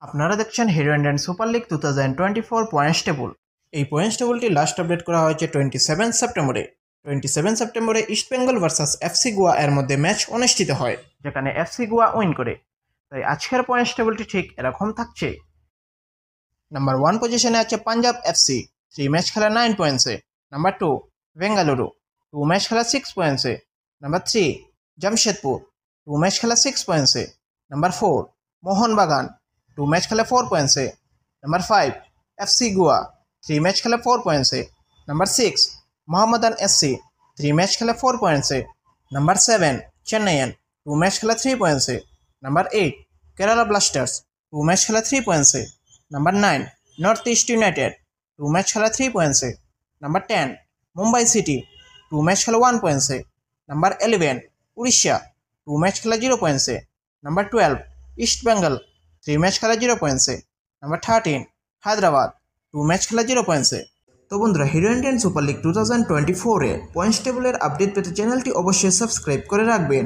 আপনারা দেখছেন hero Indian super league 2024 points table. এই পয়েন্টস টেবলটি লাস্ট আপডেট করা হয়েছে 27 সেপ্টেম্বরে। 27 সেপ্টেম্বরে east Bengal versus FC Goa এর মধ্যে ম্যাচ অনুষ্ঠিত হয়, যেখানে এফসি গোয়া উইন করে। তাই আজকের পয়েন্টস টেবলটি ঠিক এরকম থাকছে। নাম্বার 1 পজিশনে আছে পাঞ্জাব এফসি, 3 ম্যাচ খেলা 9 পয়েন্টসে। নাম্বার 2 বেঙ্গালুরু, 2 ম্যাচ খেলা 6 পয়েন্টসে। নাম্বার 3 জামশেদপুর, 2 ম্যাচ খেলা 6 পয়েন্টসে। নাম্বার 4 মোহনবাগান, 2 ম্যাচ খেলে 4 পয়েন্টসে। নাম্বার 5 এফসি গোয়া, 3 ম্যাচ খেলে 4 পয়েন্টসে। নাম্বার 6 মোহাম্মদান এসসি, 3 ম্যাচ খেলে 4 পয়েন্টসে। নাম্বার 7 চেন্নাইয়ান, 2 ম্যাচ খেলে 3 পয়েন্টসে। নাম্বার 8 কেরালা ব্লাস্টার্স, 2 ম্যাচ খেলে 3 পয়েন্টসে। Number 9 North East United, 2 match খেলে 3 পয়েন্টসে। নাম্বার 10 মুম্বাই সিটি, 2 ম্যাচ খেলে 1 পয়েন্টসে। নাম্বার 11 উড়িষ্যা, 2 ম্যাচ খেলে 0 পয়েন্টসে। নাম্বার 12 ইস্ট বেঙ্গল, 3 ম্যাচ খেলা 0 পয়েন্টসে। নাম্বার 13 হায়দ্রাবাদ, 2 ম্যাচ খেলা 0 পয়েন্টসে। তো বন্ধুরা, হিরো ইন্ডিয়ান সুপার লিগ 2024 এর পয়েন্টস টেবলের আপডেট পেতে চ্যানেলটি অবশ্যই সাবস্ক্রাইব করে রাখবেন।